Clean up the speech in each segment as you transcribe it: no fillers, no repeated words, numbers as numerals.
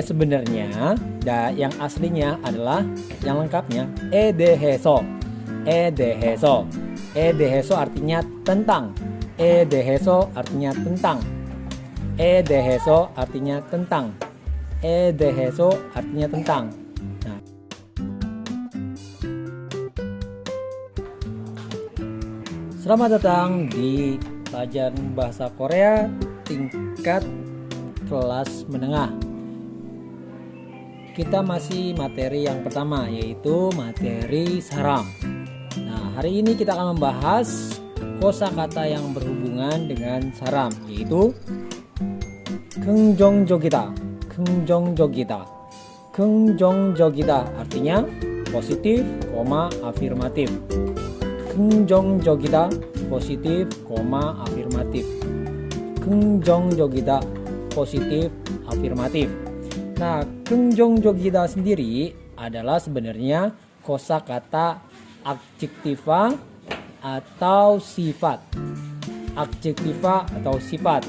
sebenarnya yang aslinya adalah yang lengkapnya edeheso. Edeheso artinya tentang. Edeheso artinya tentang. Edeheso artinya tentang. Edeheso artinya tentang. Nah, selamat datang di pelajaran bahasa Korea tingkat kelas menengah. Kita masih materi yang pertama, yaitu materi saram. Nah, hari ini kita akan membahas kosakata yang berhubungan dengan saram, yaitu 긍정적이다. 긍정적이다 artinya positif, afirmatif. 긍정적이다 positif, afirmatif. 긍정적이다 positif, afirmatif. Nah, 긍정적이다 sendiri adalah sebenarnya kosakata adjektiva atau sifat. Adjektiva atau sifat.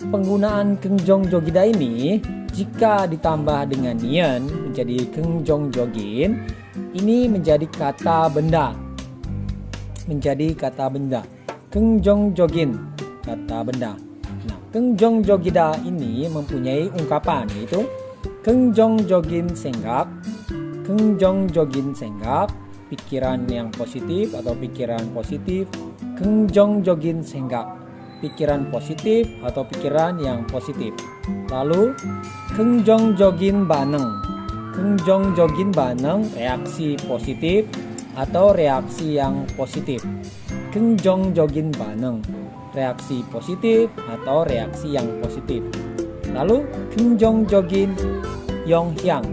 Penggunaan 긍정적이다 ini jika ditambah dengan nian menjadi 긍정적인, ini menjadi kata benda. Menjadi kata benda. 긍정적인 kata benda. Nah, 긍정적이다 ini mempunyai ungkapan, yaitu 긍정적인 생각, pikiran yang positif atau pikiran positif, 긍정적인 생각, pikiran positif atau pikiran yang positif. Lalu 긍정적인 반응, reaksi positif atau reaksi yang positif. 긍정적인 반응, reaksi positif atau reaksi yang positif. Lalu 긍정적인 영향,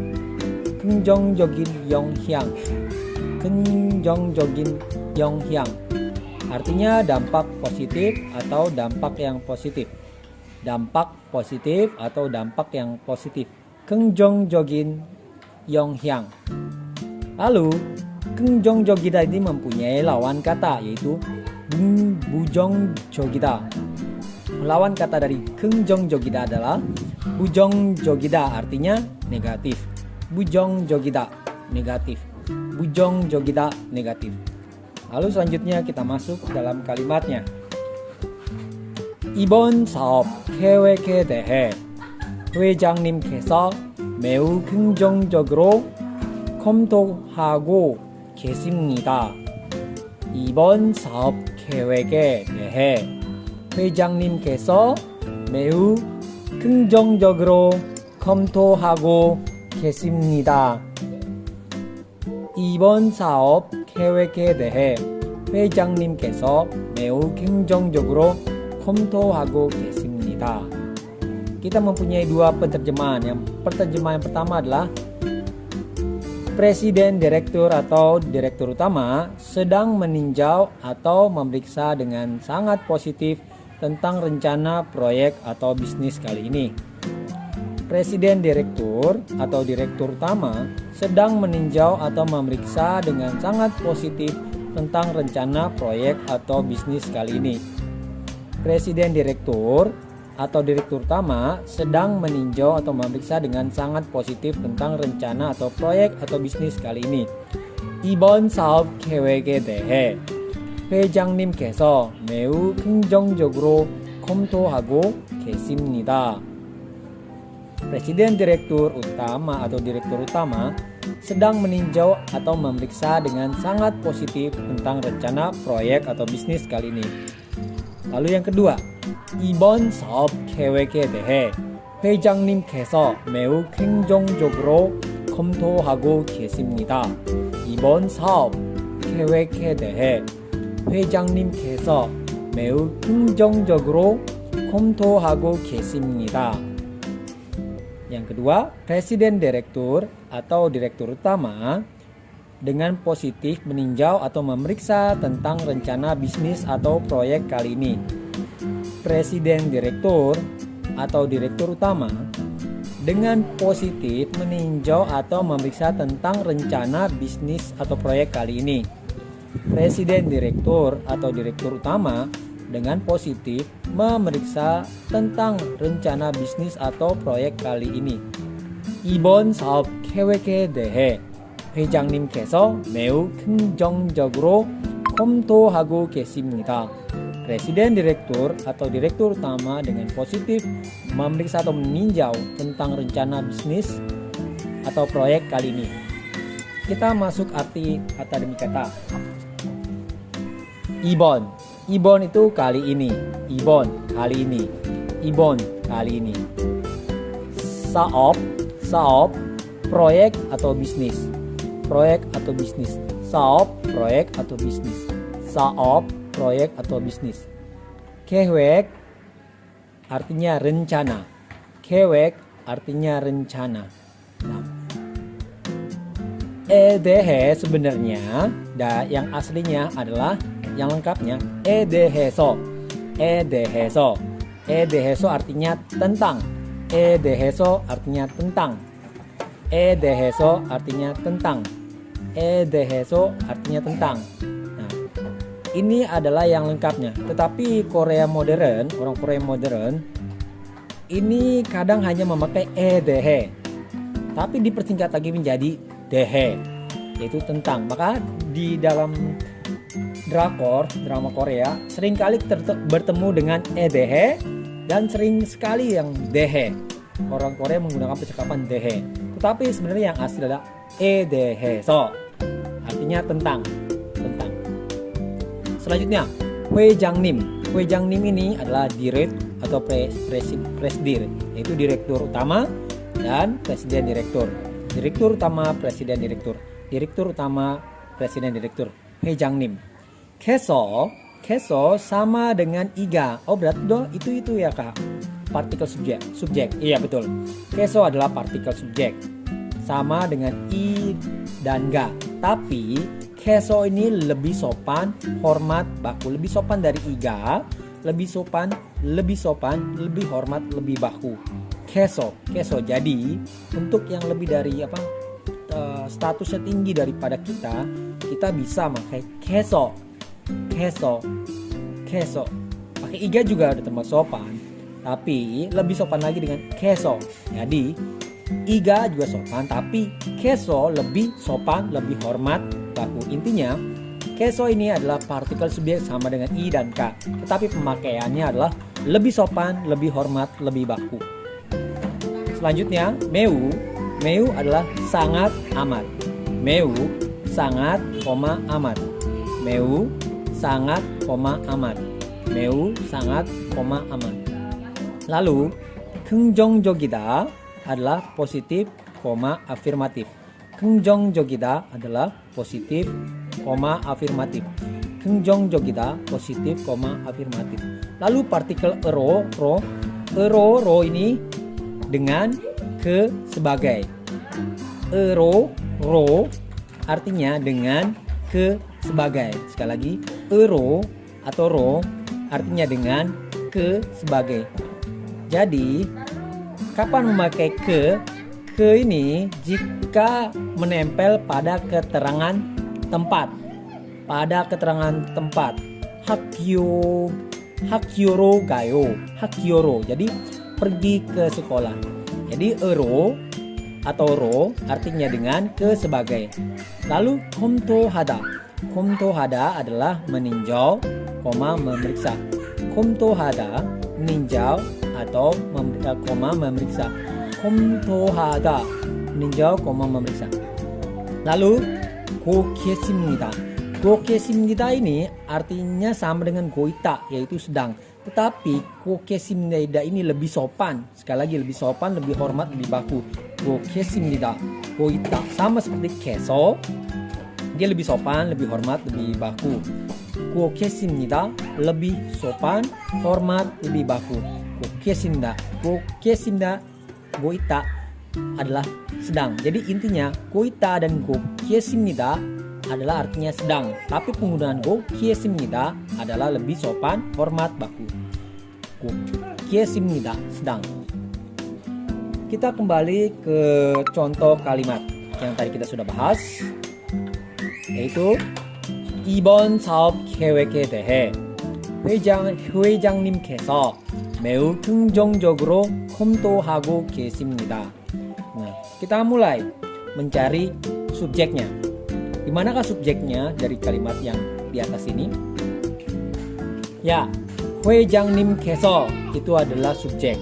artinya dampak positif atau dampak yang positif. Dampak positif atau dampak yang positif. 긍정적인 영향. Lalu 긍정적이다 ini mempunyai lawan kata, yaitu 부정적이다. Lawan kata dari 긍정적이다 adalah 부정적이다, artinya negatif. 부정적이다 negatif. 부정적이다 negatif. Lalu selanjutnya kita masuk dalam kalimatnya. 이번 사업 계획에 대해 회장님께서 매우 긍정적으로 검토하고 계십니다. 이번 사업 계획에 대해 회장님께서 매우 긍정적으로 검토하고 계십니다. 이번 사업 계획에 대해 회장님께서 매우 긍정적으로 검토하고 계십니다. Kita mempunyai dua penerjemahan. Penerjemahan yang pertama adalah Presiden Direktur atau Direktur Utama sedang meninjau atau memeriksa dengan sangat positif tentang rencana proyek atau bisnis kali ini. Presiden Direktur atau Direktur Utama sedang meninjau atau memeriksa dengan sangat positif tentang rencana proyek atau bisnis kali ini. Presiden Direktur atau Direktur Utama sedang meninjau atau memeriksa dengan sangat positif tentang rencana atau proyek atau bisnis kali ini. 이번 사업 계획에 대해 회장님께서 매우 긍정적으로 검토하고 계십니다. Presiden Direktur Utama atau Direktur Utama sedang meninjau atau memeriksa dengan sangat positif tentang rencana proyek atau bisnis kali ini. Lalu yang kedua, 이번 사업 계획에 대해 회장님께서 매우 긍정적으로 검토하고 계십니다. 이번 사업 계획에 대해 회장님께서 매우 긍정적으로 검토하고 계십니다. Yang kedua, Presiden Direktur atau Direktur Utama dengan positif meninjau atau memeriksa tentang rencana bisnis atau proyek kali ini. Presiden Direktur atau Direktur Utama dengan positif meninjau atau memeriksa tentang rencana bisnis atau proyek kali ini. Presiden Direktur atau Direktur Utama dengan positif memeriksa tentang rencana bisnis atau proyek kali ini. 이번 사업 계획에 대해 회장님께서 매우 긍정적으로 검토하고 계십니다. Presiden direktur atau direktur utama dengan positif memeriksa atau meninjau tentang rencana bisnis atau proyek kali ini. Kita masuk arti kata demi kata. Ibon. Ibon itu kali ini. Ibon kali ini. Ibon kali ini. Saop. Saop proyek atau bisnis. Proyek atau bisnis. Saop proyek atau bisnis. Saop proyek atau bisnis. Ke획 artinya rencana. Ke획 artinya rencana. Nah, EDH sebenarnya yang aslinya adalah yang lengkapnya EDHso. EDHso. EDHso artinya tentang. EDHso artinya tentang. EDHso artinya tentang. EDHso artinya tentang. Ini adalah yang lengkapnya. Tetapi Korea modern, orang Korea modern ini kadang hanya memakai EDH, tapi dipersingkat lagi menjadi DH, yaitu tentang. Maka di dalam drama Korea seringkali bertemu dengan EDH dan sering sekali yang DH. Orang Korea menggunakan percakapan DH. Tetapi sebenarnya yang asli adalah EDHso, artinya tentang. Selanjutnya, 회장님. 회장님 ini adalah dirut atau presdir, yaitu direktur utama dan presiden direktur. Direktur utama, presiden direktur. Direktur utama, presiden direktur. 회장님. Keso sama dengan iga. Oh berarti itu ya kak. Partikel subjek. Iya betul. Keso adalah partikel subjek. Sama dengan i dan ga. Tapi keso ini lebih sopan, hormat, baku. Lebih sopan dari iga, lebih sopan, lebih hormat, lebih baku. Keso. Jadi untuk yang lebih dari statusnya tinggi daripada kita bisa pakai keso. Pakai iga juga udah termasuk sopan, tapi lebih sopan lagi dengan keso. Jadi iga juga sopan, tapi keso lebih sopan, lebih hormat, baku. Intinya keso ini adalah partikel subjek sama dengan i dan k, tetapi pemakaiannya adalah lebih sopan, lebih hormat, lebih baku. Selanjutnya meu adalah sangat amat. Meu sangat, amat. Meu sangat, amat. Meu sangat, amat. Lalu 긍정적이다 adalah positif, afirmatif. 긍정적이다 adalah positif, afirmatif. 긍정적이다 positif, afirmatif. Lalu partikel ero ini dengan ke sebagai. Ero artinya dengan ke sebagai. Sekali lagi, ero atau ro artinya dengan ke sebagai. Jadi kapan memakai ke ini jika menempel pada keterangan tempat. Pada keterangan tempat. Hakyoro gayo. Hakyoro. Jadi pergi ke sekolah. Jadi ero atau ro artinya dengan ke sebagai. Lalu komtohada. Komtohada adalah meninjau, memeriksa. Komtohada meninjau atau memeriksa. komtohada meninjau, memeriksa. Lalu 고겠습니다. 고겠습니다 ini artinya sama dengan goita, yaitu sedang. Tetapi 고겠습니다 ini lebih sopan. Sekali lagi lebih sopan, lebih hormat, lebih baku. 고겠습니다. goita sama seperti keso. Dia lebih sopan, lebih hormat, lebih baku. 고겠습니다 lebih sopan, hormat, lebih baku. 고겠습니다. goita adalah sedang. Jadi intinya goita dan 고겠습니다 adalah artinya sedang. Tapi penggunaan 고겠습니다 adalah lebih sopan, hormat, baku. 고겠습니다 sedang. Kita kembali ke contoh kalimat yang tadi kita sudah bahas, yaitu 이번 사업 계획에 대해 회장님께서 매우 긍정적으로 검토하고 계십니다. Nah, kita mulai mencari subjeknya. Di manakah subjeknya dari kalimat yang di atas ini? Ya, 회장님께서 itu adalah subjek.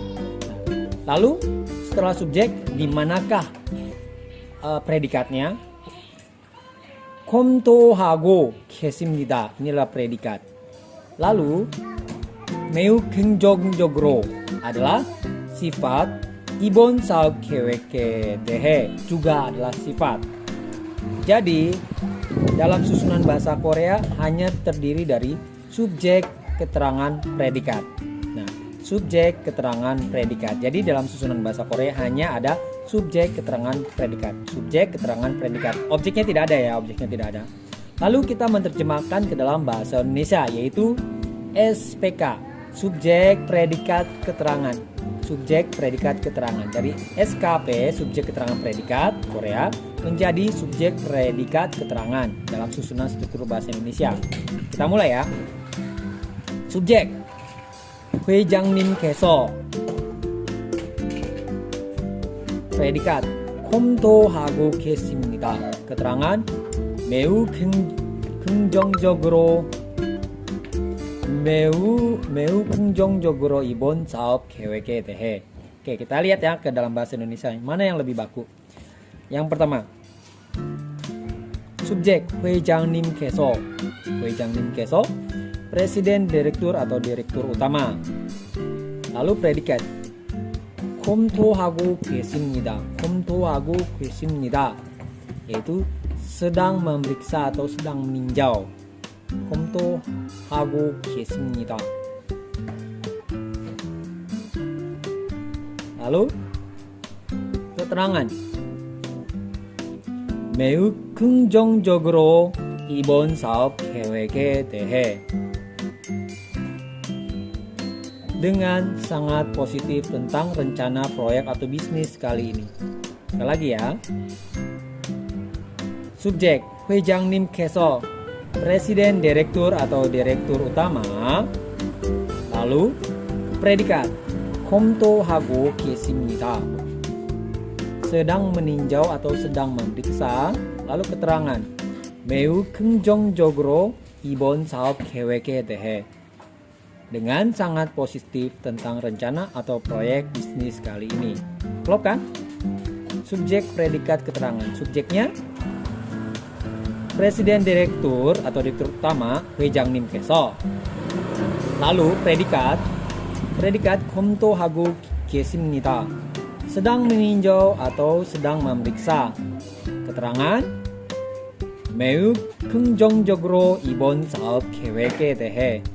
Nah, lalu setelah subjek, di manakah predikatnya? 검토하고 계십니다. Inilah predikat. Lalu 매우 긍정적으로 adalah sifat. 이번 사업 계획에 대해 juga adalah sifat. Jadi dalam susunan bahasa Korea hanya terdiri dari subjek, keterangan, predikat. Nah, subjek, keterangan, predikat. Jadi dalam susunan bahasa Korea hanya ada subjek, keterangan, predikat. Subjek, keterangan, predikat. Objeknya tidak ada ya, objeknya tidak ada. Lalu kita menerjemahkan ke dalam bahasa Indonesia, yaitu SPK, subjek, predikat, keterangan. Subjek, predikat, keterangan. Dari SKP, subjek, keterangan, predikat Korea, menjadi subjek, predikat, keterangan dalam susunan struktur bahasa Indonesia. Kita mulai ya. Subjek, 회장님께서. predikat, 검토하고 계십니다. keterangan, 매우 긍정적으로 이번 사업 계획에 대해. Oke, kita lihat ya ke dalam bahasa Indonesia mana yang lebih baku. Yang pertama, subjek 회장님께서 presiden, direktur atau direktur utama. Lalu predikat 검토하고 계십니다. yaitu sedang memeriksa atau sedang meninjau. 검토하고 계십니다. Lalu keterangan, 매우 긍정적으로 이번 사업 계획에 대해. dengan sangat positif tentang rencana proyek atau bisnis kali ini. Sekali lagi ya. Subjek 회장님께서 presiden, direktur atau direktur utama. Lalu predikat 검토하고 계십니다. sedang meninjau atau sedang memeriksa. Lalu keterangan 매우 긍정적으로 이번 사업 계획에 대해. dengan sangat positif tentang rencana atau proyek bisnis kali ini. Klop kan? Subjek, predikat, keterangan. Subjeknya presiden, direktur atau direktur utama 회장님께서. Lalu predikat 검토하고 계십니다. sedang meninjau atau sedang memeriksa. Keterangan 매우 긍정적으로 이번 사업 계획에 대해.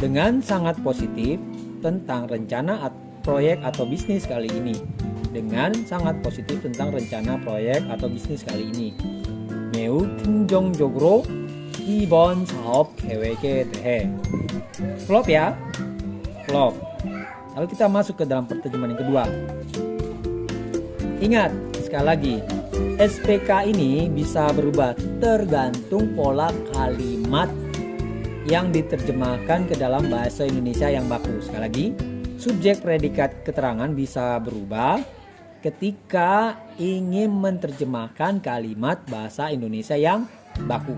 dengan sangat positif tentang rencana proyek atau bisnis kali ini. Dengan sangat positif tentang rencana proyek atau bisnis kali ini. 매우 긍정적으로 이번 사업 계획에 대해. Klop ya? Klop. Lalu kita masuk ke dalam perterjemahan yang kedua. Ingat, sekali lagi, SPK ini bisa berubah tergantung pola kalimat yang diterjemahkan ke dalam bahasa Indonesia yang baku. Sekali lagi, subjek, predikat, keterangan bisa berubah ketika ingin menerjemahkan kalimat bahasa Indonesia yang baku.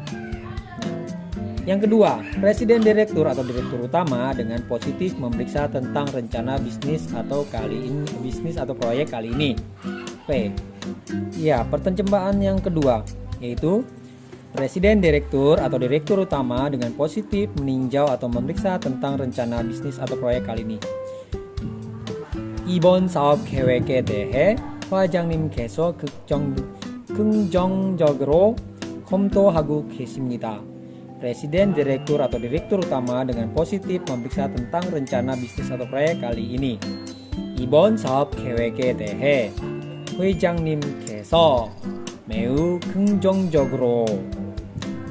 Yang kedua, presiden, direktur atau direktur utama dengan positif memeriksa tentang rencana bisnis atau proyek kali ini. Oke. Ya, perterjemahan yang kedua yaitu presiden, direktur atau direktur utama dengan positif meninjau atau memeriksa tentang rencana bisnis atau proyek kali ini. 이번 사업 계획에 대해 회장님께서 긍정적으로 검토하고 계십니다. Presiden, direktur atau direktur utama dengan positif memeriksa tentang rencana bisnis atau proyek kali ini. 이번 사업 계획에 대해 회장님께서 매우 긍정적으로.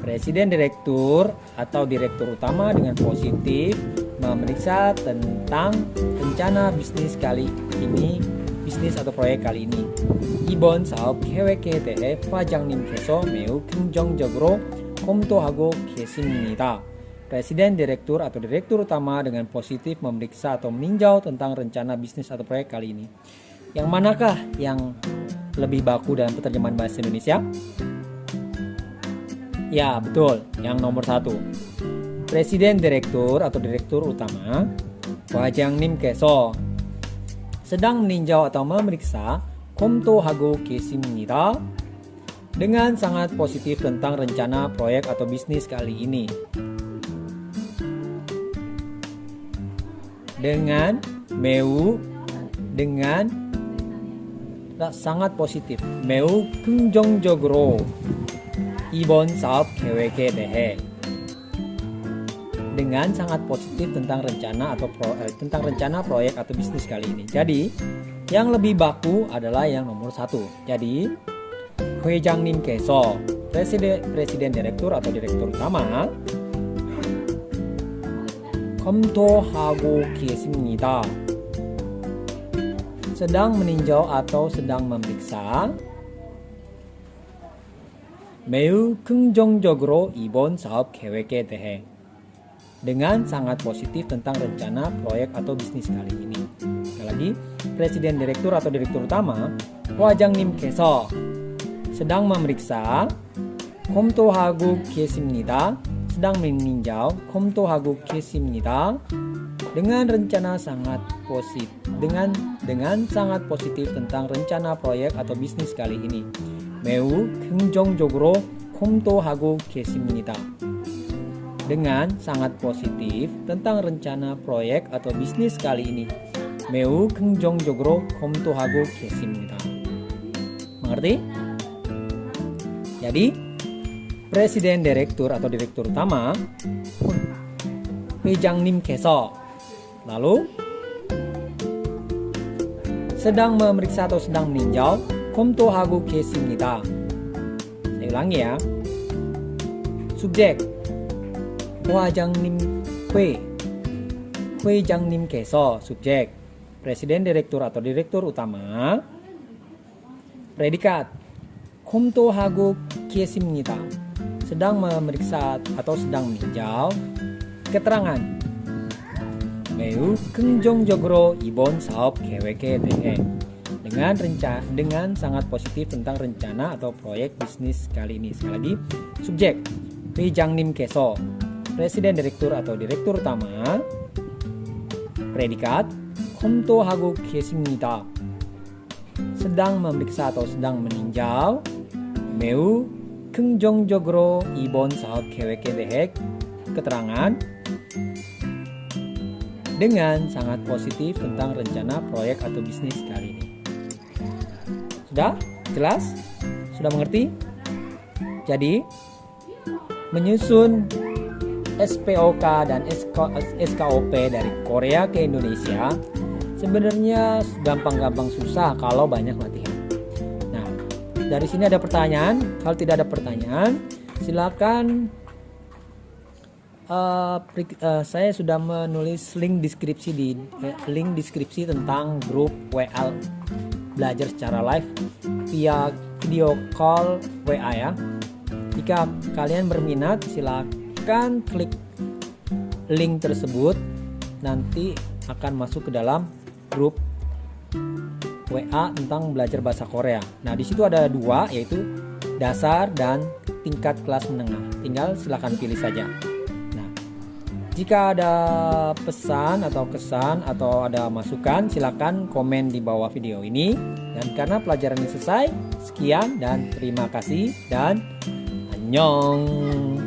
Presiden, direktur atau direktur utama dengan positif memeriksa tentang rencana bisnis kali ini, bisnis atau proyek kali ini. 이번 사업 계획에 대해 회장님께서 매우 긍정적으로 검토하고 계십니다. Presiden, direktur atau direktur utama dengan positif memeriksa atau meninjau tentang rencana bisnis atau proyek kali ini. Yang manakah yang lebih baku dalam penerjemahan bahasa Indonesia? Ya, betul. Yang nomor 1. Presiden, direktur atau direktur utama 과장님께서 sedang meninjau atau memeriksa 검토하고 계십니다. Dengan sangat positif tentang rencana proyek atau bisnis kali ini. Dengan 매우 dengan sangat positif. 매우 긍정적으로 이번 사업 계획에 대해 dengan sangat positif tentang rencana atau tentang rencana proyek atau bisnis kali ini. Jadi, yang lebih baku adalah yang nomor 1. Jadi, 회장님께서 presiden direktur atau direktur utama 검토하고 계십니다. Sedang meninjau atau sedang memeriksa 매우 긍정적으로 이번 사업 계획에 대해 dengan sangat positif tentang rencana proyek atau bisnis kali ini. Sekali lagi, presiden direktur atau direktur utama 과장님께서 sedang memeriksa 검토하고 계십니다. sedang meninjau 검토하고 계십니다. dengan rencana sangat positif dengan sangat positif tentang rencana proyek atau bisnis kali ini. 매우 긍정적으로 검토하고 계십니다. dengan sangat positif tentang rencana proyek atau bisnis kali ini. 매우 긍정적으로 검토하고 계십니다. Mengerti? Jadi, presiden direktur atau direktur utama 회장님께서 lalu sedang memeriksa atau sedang meninjau 검토하고 계십니다. Saya ulangi ya. Subjek 회장님께서 subjek presiden direktur atau direktur utama. Predikat 검토하고 계십니다. sedang memeriksa atau sedang meninjau. Keterangan 매우 긍정적으로 이번 사업 계획에 대해 dengan sangat positif tentang rencana atau proyek bisnis kali ini. Sekali lagi, subjek 회장님께서 presiden direktur atau direktur utama. Predikat 검토하고 계십니다. sedang memeriksa atau sedang meninjau. 매우 긍정적으로 이번 사업 계획에 대해 keterangan dengan sangat positif tentang rencana proyek atau bisnis kali ini. Sudah? Jelas? Sudah mengerti? Jadi, menyusun SPOK dan SKOP dari Korea ke Indonesia sebenarnya gampang-gampang susah kalau banyak latihan. Nah, dari sini ada pertanyaan. Kalau tidak ada pertanyaan, silakan. Saya sudah menulis link deskripsi tentang grup WA belajar secara live via video call WA ya. Jika kalian berminat, silakan klik link tersebut, nanti akan masuk ke dalam grup WA tentang belajar bahasa Korea. Nah, di situ ada 2, yaitu dasar dan tingkat kelas menengah. Tinggal silakan pilih saja. Nah, jika ada pesan atau kesan atau ada masukan, silakan komen di bawah video ini. Dan karena pelajaran ini selesai, sekian dan terima kasih dan annyeong.